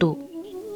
2।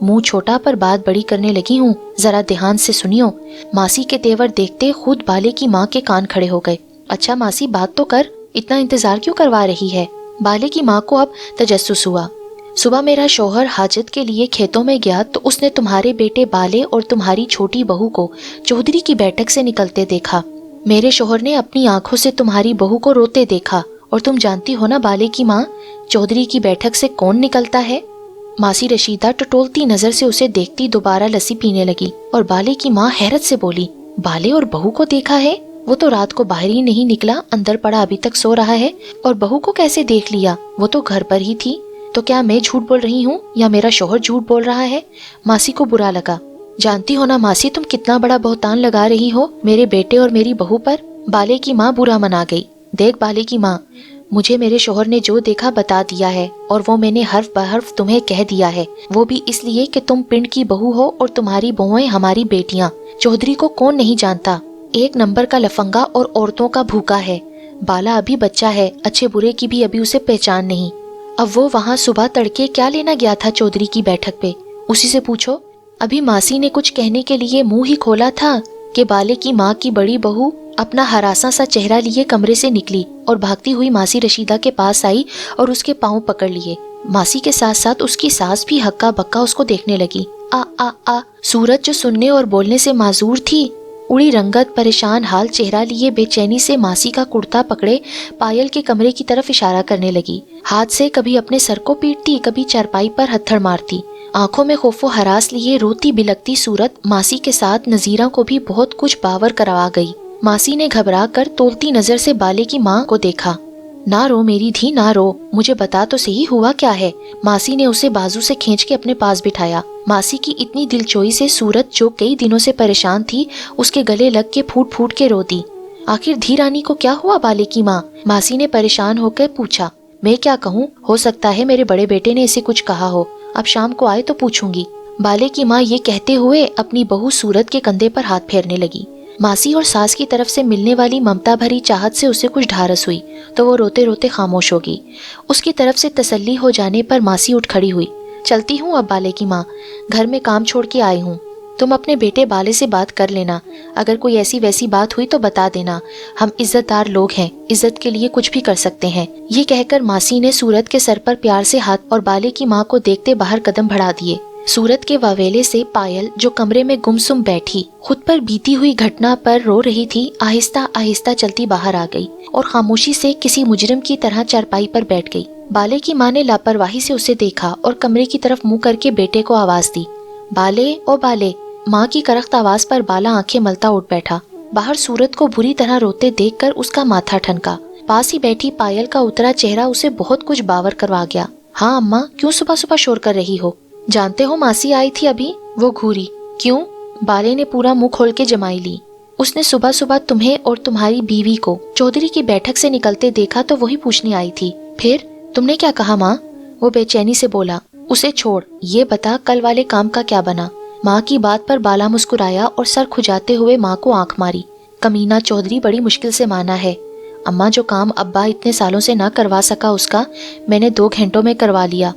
منہ چھوٹا پر بات بڑی کرنے لگی ہوں، ذرا دھیان سے سنیو۔ ماسی کے تیور دیکھتے خود بالے کی ماں کے کان کھڑے ہو گئے۔ اچھا ماسی بات تو کر، اتنا انتظار کیوں کروا رہی ہے؟ بالے کی ماں کو اب تجسس ہوا۔ صبح میرا شوہر حاجت کے لیے کھیتوں میں گیا تو اس نے تمہارے بیٹے بالے اور تمہاری چھوٹی بہو کو چودھری کی بیٹھک سے نکلتے دیکھا۔ میرے شوہر نے اپنی آنکھوں سے تمہاری بہو کو روتے دیکھا، اور تم جانتی ہو نا بالے کی ماں، چودھری کی بیٹھک سے کون نکلتا ہے؟ ماسی رشیدہ ٹٹولتی نظر سے اسے دیکھتی دوبارہ لسی پینے لگی، اور بالے کی ماں حیرت سے بولی، بالے اور بہو کو دیکھا ہے؟ وہ تو رات کو باہر ہی نہیں نکلا، اندر پڑا ابھی تک سو رہا ہے، اور بہو کو کیسے دیکھ لیا؟ وہ تو گھر پر ہی تھی۔ تو کیا میں جھوٹ بول رہی ہوں یا میرا شوہر جھوٹ بول رہا ہے؟ ماسی کو برا لگا۔ جانتی ہو نا ماسی، تم کتنا بڑا بہتان لگا رہی ہو میرے بیٹے اور میری بہو پر۔ بالے کی ماں برا منا گئی۔ دیکھ بالے کی ماں، مجھے میرے شوہر نے جو دیکھا بتا دیا ہے، اور وہ میں نے حرف بحرف تمہیں کہہ دیا ہے، وہ بھی اس لیے کہ تم پنڈ کی بہو ہو اور تمہاری بہویں ہماری بیٹیاں۔ چودھری کو کون نہیں جانتا، ایک نمبر کا لفنگا اور عورتوں کا بھوکا ہے۔ بالا ابھی بچہ ہے، اچھے برے کی بھی ابھی اسے پہچان نہیں۔ اب وہ وہاں صبح تڑکے کیا لینا گیا تھا چودھری کی بیٹھک پہ، اسی سے پوچھو۔ ابھی ماسی نے کچھ کہنے کے لیے منہ ہی کھولا تھا کہ بالے کی ماں کی بڑی بہو اپنا ہراساں سا چہرہ لیے کمرے سے نکلی اور بھاگتی ہوئی ماسی رشیدہ کے پاس آئی اور اس کے پاؤں پکڑ لیے۔ ماسی کے ساتھ ساتھ اس کی ساس بھی ہکا بکا اس کو دیکھنے لگی۔ آ آ آ سورت جو سننے اور بولنے سے معذور تھی، اڑی رنگت پریشان حال چہرہ لیے بے چینی سے ماسی کا کرتا پکڑے پائل کے کمرے کی طرف اشارہ کرنے لگی۔ ہاتھ سے کبھی اپنے سر کو پیٹتی، کبھی چارپائی پر ہتھڑ مارتی۔ آنکھوں میں خوف و ہراس لیے روتی بلکتی صورت ماسی کے ساتھ نذیرہ کو بھی بہت کچھ باور کروا گئی۔ ماسی نے گھبرا کر تولتی نظر سے بالے کی ماں کو دیکھا۔ نہ رو میری دھی نہ رو، مجھے بتا تو صحیح ہوا کیا ہے۔ ماسی نے اسے بازو سے کھینچ کے اپنے پاس بٹھایا۔ ماسی کی اتنی دلچوئی سے صورت جو کئی دنوں سے پریشان تھی اس کے گلے لگ کے پھوٹ پھوٹ کے رو دی۔ آخر دھی رانی کو کیا ہوا بالے کی ماں؟ ماسی نے پریشان ہو کر پوچھا۔ میں کیا کہوں، ہو سکتا ہے میرے بڑے بیٹے نے اسے کچھ کہا ہو، اب شام کو آئے تو پوچھوں گی۔ بالے کی ماں یہ کہتے ہوئے اپنی بہو صورت کے کندھے پر ہاتھ پھیرنے لگی۔ ماسی اور ساس کی طرف سے ملنے والی ممتا بھری چاہت سے اسے کچھ ڈھارس ہوئی تو وہ روتے روتے خاموش ہو گئی۔ اس کی طرف سے تسلی ہو جانے پر ماسی اٹھ کھڑی ہوئی۔ چلتی ہوں اب بالے کی ماں، گھر میں کام چھوڑ کے آئی ہوں، تم اپنے بیٹے بالے سے بات کر لینا، اگر کوئی ایسی ویسی بات ہوئی تو بتا دینا، ہم عزت دار لوگ ہیں، عزت کے لیے کچھ بھی کر سکتے ہیں۔ یہ کہہ کر ماسی نے صورت کے سر پر پیار سے ہاتھ اور بالے کی ماں کو دیکھتے باہر قدم بڑھا دیے۔ صورت کے واویلے سے پائل جو کمرے میں گمسم بیٹھی خود پر بیتی ہوئی گھٹنا پر رو رہی تھی، آہستہ آہستہ چلتی باہر آ گئی اور خاموشی سے کسی مجرم کی طرح چارپائی پر بیٹھ گئی۔ بالے کی ماں نے لاپرواہی سے اسے دیکھا اور کمرے کی طرف منہ کر کے بیٹے کو آواز دی، بالے او بالے۔ ماں کی کرخت آواز پر بالا آنکھیں ملتا اٹھ بیٹھا۔ باہر صورت کو بری طرح روتے دیکھ کر اس کا ماتھا ٹھنکا۔ پاس ہی بیٹھی پائل کا اترا چہرہ اسے بہت کچھ باور کروا گیا۔ ہاں اماں، کیوں صبح صبح شور کر رہی ہو؟ جانتے ہو ماسی آئی تھی ابھی؟ وہ گھوری۔ کیوں؟ بالے نے پورا منہ کھول کے جمائی لی۔ اس نے صبح صبح تمہیں اور تمہاری بیوی کو چودھری کی بیٹھک سے نکلتے دیکھا تو وہی پوچھنے آئی تھی۔ پھر تم نے کیا کہا ماں؟ وہ بے چینی سے بولا۔ اسے چھوڑ، یہ بتا کل والے کام کا کیا بنا؟ ماں کی بات پر بالا مسکرایا اور سر کھجاتے ہوئے ماں کو آنکھ ماری۔ کمینہ چودھری بڑی مشکل سے مانا ہے اماں، جو کام ابا اتنے سالوں سے نہ کروا سکا اس کا میں نے 2 گھنٹوں میں کروا لیا،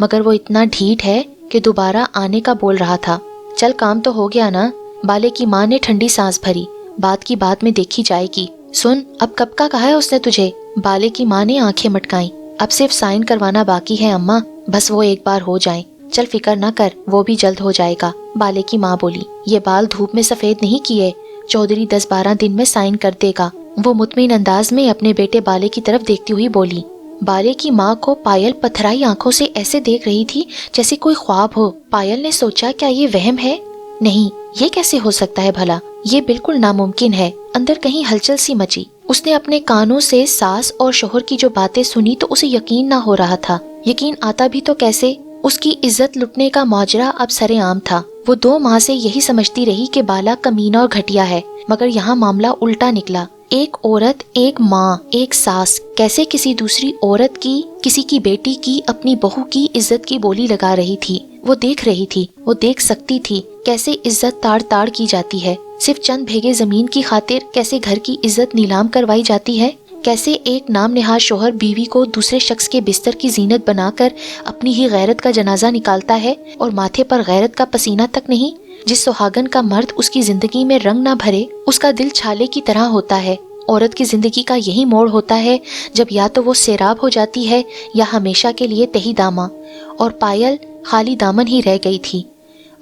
مگر وہ اتنا ڈھیٹ ہے کہ دوبارہ آنے کا بول رہا تھا۔ چل کام تو ہو گیا نا؟ بالے کی ماں نے ٹھنڈی سانس بھری۔ بات کی بات میں دیکھی جائے گی۔ سن، اب کب کا کہا ہے اس نے تجھے؟ بالے کی ماں نے آنکھیں مٹکائیں۔ اب صرف سائن کروانا باقی ہے اماں، بس وہ ایک بار ہو جائیں۔ چل فکر نہ کر، وہ بھی جلد ہو جائے گا، بالے کی ماں بولی۔ یہ بال دھوپ میں سفید نہیں کیے، چودھری 10-12 دن میں سائن کر دے گا، وہ مطمئن انداز میں اپنے بیٹے بالے کی طرف دیکھتی ہوئی بولی۔ بالے کی ماں کو پائل پتھرائی آنکھوں سے ایسے دیکھ رہی تھی جیسے کوئی خواب ہو۔ پائل نے سوچا کیا یہ وہم ہے؟ نہیں، یہ کیسے ہو سکتا ہے بھلا؟ یہ بالکل ناممکن ہے۔ اندر کہیں ہلچل سی مچی۔ اس نے اپنے کانوں سے ساس اور شوہر کی جو باتیں سنی تو اسے یقین نہ ہو رہا تھا۔ یقین آتا بھی تو کیسے؟ اس کی عزت لٹنے کا ماجرا اب سرے عام تھا۔ وہ 2 ماہ سے یہی سمجھتی رہی کہ بالا کمینہ اور گھٹیا ہے، مگر یہاں معاملہ الٹا نکلا۔ ایک عورت، ایک ماں، ایک ساس کیسے کسی دوسری عورت کی، کسی کی بیٹی کی، اپنی بہو کی عزت کی بولی لگا رہی تھی۔ وہ دیکھ رہی تھی، وہ دیکھ سکتی تھی کیسے عزت تاڑ تاڑ کی جاتی ہے، صرف چند بھیگے زمین کی خاطر کیسے گھر کی عزت نیلام کروائی جاتی ہے، کیسے ایک نام نہاد شوہر بیوی کو دوسرے شخص کے بستر کی زینت بنا کر اپنی ہی غیرت کا جنازہ نکالتا ہے اور ماتھے پر غیرت کا پسینہ تک نہیں۔ جس سہاگن کا مرد اس کی زندگی میں رنگ نہ بھرے اس کا دل چھالے کی طرح ہوتا ہے۔ عورت کی زندگی کا یہی موڑ ہوتا ہے جب یا تو وہ سیراب ہو جاتی ہے یا ہمیشہ کے لیے تہی داماں، اور پائل خالی دامن ہی رہ گئی تھی۔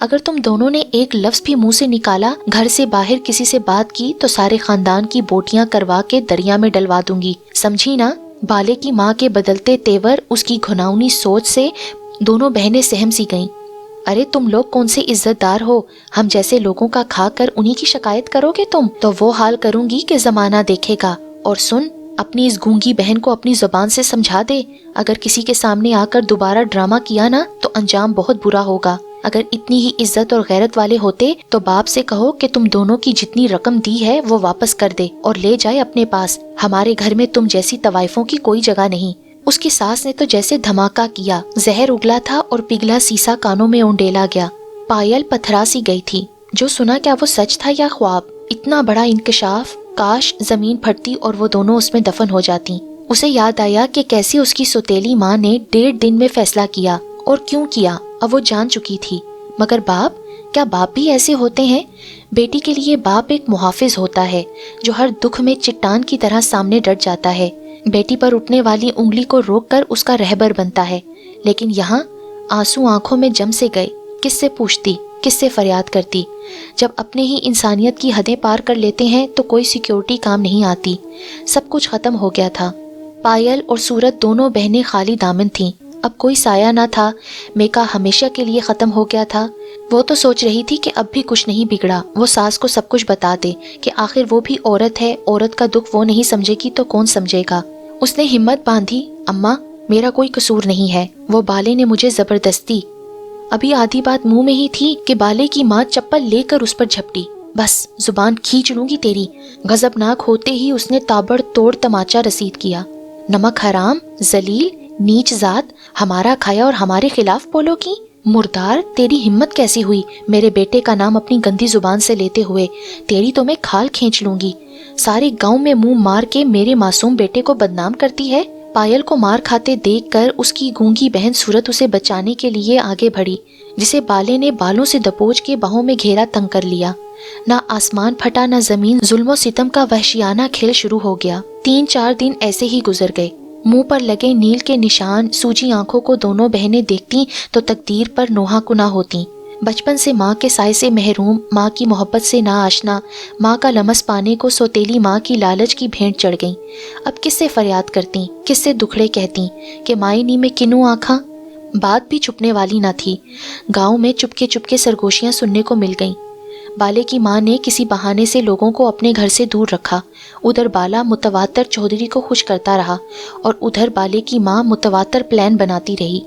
اگر تم دونوں نے ایک لفظ بھی منہ سے نکالا، گھر سے باہر کسی سے بات کی تو سارے خاندان کی بوٹیاں کروا کے دریا میں ڈلوا دوں گی، سمجھی نا؟ بالے کی ماں کے بدلتے تیور، اس کی گھناؤنی سوچ سے دونوں بہنیں سہم سی گئیں۔ ارے تم لوگ کون سے عزت دار ہو، ہم جیسے لوگوں کا کھا کر انہی کی شکایت کرو گے تم؟ تو وہ حال کروں گی کہ زمانہ دیکھے گا۔ اور سن، اپنی اس گونگی بہن کو اپنی زبان سے سمجھا دے، اگر کسی کے سامنے آ کر دوبارہ ڈرامہ کیا نا تو انجام بہت برا ہوگا۔ اگر اتنی ہی عزت اور غیرت والے ہوتے تو باپ سے کہو کہ تم دونوں کی جتنی رقم دی ہے وہ واپس کر دے اور لے جائے اپنے پاس، ہمارے گھر میں تم جیسی طوائفوں کی کوئی جگہ نہیں۔ اس کی ساس نے تو جیسے دھماکہ کیا، زہر اگلا تھا اور پگھلا سیسا کانوں میں اونڈیلا گیا۔ پائل پتھرا سی گئی تھی۔ جو سنا کیا وہ سچ تھا یا خواب؟ اتنا بڑا انکشاف! کاش زمین پھٹتی اور وہ دونوں اس میں دفن ہو جاتی۔ اسے یاد آیا کہ کیسی اس کی سوتیلی ماں نے 1.5 دن میں فیصلہ کیا اور کیوں کیا، اب وہ جان چکی تھی۔ مگر باپ، کیا باپ بھی ایسے ہوتے ہیں؟ بیٹی کے لیے باپ ایک محافظ ہوتا ہے جو ہر دکھ میں چٹان کی طرح سامنے ڈٹ جاتا ہے، بیٹی پر اٹھنے والی انگلی کو روک کر اس کا رہبر بنتا ہے۔ لیکن یہاں آنسو آنکھوں میں جم سے گئے۔ کس سے پوچھتی، کس سے فریاد کرتی؟ جب اپنے ہی انسانیت کی حدیں پار کر لیتے ہیں تو کوئی سیکیورٹی کام نہیں آتی۔ سب کچھ ختم ہو گیا تھا۔ پائل اور سورت دونوں بہنیں خالی دامن تھیں، اب کوئی سایہ نہ تھا۔ میکا ہمیشہ کے لیے ختم ہو گیا تھا۔ وہ تو سوچ رہی تھی کہ اب بھی کچھ نہیں بگڑا، وہ ساس کو سب کچھ بتا دے کہ آخر وہ بھی عورت ہے، عورت کا دکھ وہ نہیں سمجھے گی تو کون سمجھے گا۔ اس نے ہمت باندھی، اماں میرا کوئی قصور نہیں ہے، وہ بالے نے مجھے زبردستی۔ ابھی آدھی بات منہ میں ہی تھی کہ بالے کی ماں چپل لے کر اس پر جھپٹی۔ بس زبان کھینچ لوں گی تیری۔ غضبناک ہوتے ہی اس نے تابڑ توڑ تماچا رسید کیا۔ نمک حرام، ذلیل، نیچ ذات، ہمارا کھایا اور ہمارے خلاف بولو گی؟ مردار، تیری ہمت کیسی ہوئی میرے بیٹے کا نام اپنی گندی زبان سے لیتے ہوئے؟ تیری تو میں کھال کھینچ لوں گی۔ سارے گاؤں میں منہ مار کے میرے معصوم بیٹے کو بدنام کرتی ہے۔ پائل کو مار کھاتے دیکھ کر اس کی گونگی بہن سورت اسے بچانے کے لیے آگے بڑھی، جسے بالے نے بالوں سے دبوچ کے باہوں میں گھیرا تنگ کر لیا۔ نہ آسمان پھٹا نہ زمین، ظلم و ستم کا وحشیانہ کھیل شروع ہو گیا۔ 3-4 دن ایسے ہی گزر گئے۔ منہ پر لگے نیل کے نشان، سوجی آنکھوں کو دونوں بہنیں دیکھتی تو تقدیر پر نوحہ کنا ہوتی۔ بچپن سے ماں کے سائے سے محروم، ماں کی محبت سے نا آشنا، ماں کا لمس پانے کو سوتیلی ماں کی لالچ کی بھینٹ چڑھ گئیں۔ اب کس سے فریاد کرتی، کس سے دکھڑے کہتی کہ مائنی میں کنوں آنکھاں؟ بات بھی چھپنے والی نہ تھی۔ گاؤں میں چپکے چپکے سرگوشیاں سننے کو مل گئیں۔ بالے کی ماں نے کسی بہانے سے لوگوں کو اپنے گھر سے دور رکھا۔ ادھر بالا متواتر چودھری کو خوش کرتا رہا اور ادھر بالے کی ماں متواتر پلان بناتی رہی۔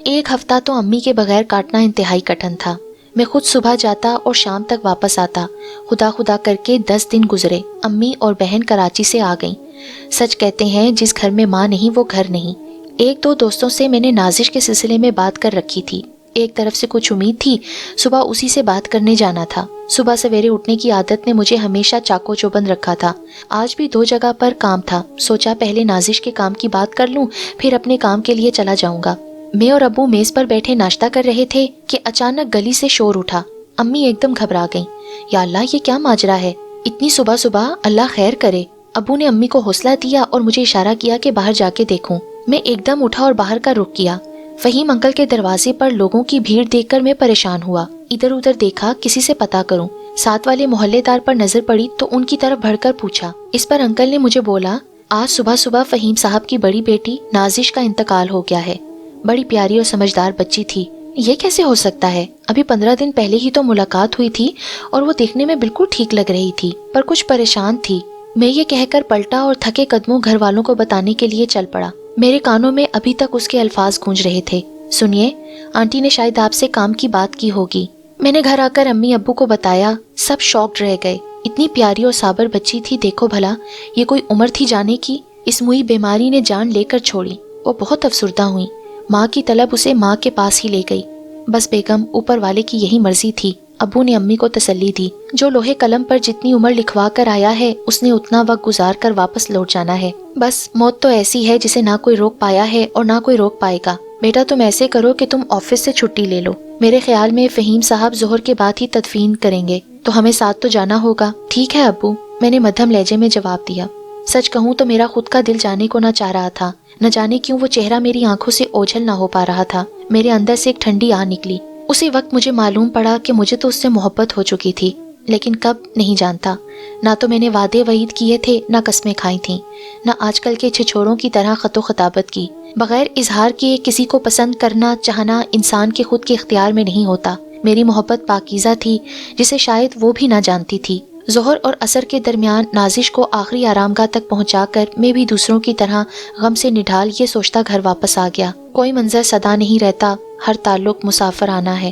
1 ہفتہ تو امی کے بغیر کاٹنا انتہائی کٹھن تھا۔ میں خود صبح جاتا اور شام تک واپس آتا۔ خدا خدا کر کے 10 دن گزرے۔ امی اور بہن کراچی سے آ گئیں۔ سچ کہتے ہیں جس گھر میں ماں نہیں وہ گھر نہیں۔ 1-2 دوستوں سے میں نے نازش کے سلسلے میں بات کر رکھی تھی۔ ایک طرف سے کچھ امید تھی، صبح اسی سے بات کرنے جانا تھا۔ صبح سویرے اٹھنے کی عادت نے مجھے ہمیشہ چاکو چوبند رکھا تھا۔ آج بھی 2 جگہ پر کام تھا، سوچا پہلے نازش کے کام کی بات کر لوں، پھر اپنے کام کے لیے چلا جاؤں گا۔ میں اور ابو میز پر بیٹھے ناشتہ کر رہے تھے کہ اچانک گلی سے شور اٹھا۔ امی ایک دم گھبرا گئیں۔ یا اللہ، یہ کیا ماجرا ہے؟ اتنی صبح صبح، اللہ خیر کرے۔ ابو نے امی کو حوصلہ دیا اور مجھے اشارہ کیا کہ باہر جا کے دیکھوں۔ میں ایک دم اٹھا اور باہر کا رخ کیا۔ فہیم انکل کے دروازے پر لوگوں کی بھیڑ دیکھ کر میں پریشان ہوا۔ ادھر ادھر دیکھا کسی سے پتہ کروں۔ ساتھ والے محلے دار پر نظر پڑی تو ان کی طرف بڑھ کر پوچھا۔ اس پر انکل نے مجھے بولا، آج صبح صبح فہیم صاحب کی بڑی بیٹی نازش کا انتقال ہو گیا ہے۔ بڑی پیاری اور سمجھدار بچی تھی۔ یہ کیسے ہو سکتا ہے؟ ابھی 15 دن پہلے ہی تو ملاقات ہوئی تھی اور وہ دیکھنے میں بالکل ٹھیک لگ رہی تھی، پر کچھ پریشان تھی۔ میں یہ کہہ کر پلٹا اور تھکے قدموں گھر والوں کو بتانے کے لیے چل پڑا۔ میرے کانوں میں ابھی تک اس کے الفاظ گونج رہے تھے، سنیے، آنٹی نے شاید آپ سے کام کی بات کی ہوگی۔ میں نے گھر آ کر امی ابو کو بتایا، سب شاکڈ رہ گئے۔ اتنی پیاری اور صابر بچی تھی، دیکھو بھلا، یہ کوئی عمر تھی جانے کی؟ اس موئی بیماری نے جان لے کر چھوڑی۔ وہ بہت افسردہ ہوئی۔ ماں کی طلب اسے ماں کے پاس ہی لے گئی۔ بس بیگم، اوپر والے کی یہی مرضی تھی، ابو نے امی کو تسلی دی، جو لوہے قلم پر جتنی عمر لکھوا کر آیا ہے اس نے اتنا وقت گزار کر واپس لوٹ جانا ہے۔ بس موت تو ایسی ہے جسے نہ کوئی روک پایا ہے اور نہ کوئی روک پائے گا۔ بیٹا تم ایسے کرو کہ تم آفس سے چھٹی لے لو، میرے خیال میں فہیم صاحب ظہر کے بعد ہی تدفین کریں گے، تو ہمیں ساتھ تو جانا ہوگا۔ ٹھیک ہے ابو، میں نے مدھم لہجے میں جواب دیا۔ سچ کہوں تو میرا خود کا دل جانے کو نہ چاہ رہا تھا، نہ جانے کیوں وہ چہرہ میری آنکھوں سے اوجھل نہ ہو پا رہا تھا۔ میرے اندر سے ایک ٹھنڈی آہ نکلی۔ اسی وقت مجھے معلوم پڑا کہ مجھے تو اس سے محبت ہو چکی تھی، لیکن کب نہیں جانتا۔ نہ تو میں نے وعدے وعید کیے تھے، نہ قسمیں کھائی تھیں، نہ آج کل کے چھچھوڑوں کی طرح خط و خطابت کی۔ بغیر اظہار کیے کسی کو پسند کرنا چاہنا انسان کے خود کے اختیار میں نہیں ہوتا۔ میری محبت پاکیزہ تھی، جسے شاید وہ بھی نہ جانتی تھی۔ ظہر اور عصر کے درمیان نازش کو آخری آرامگاہ تک پہنچا کر میں بھی دوسروں کی طرح غم سے نڈھال یہ سوچتا گھر واپس آ گیا، کوئی منظر سدا نہیں رہتا، ہر تعلق مسافر آنا ہے۔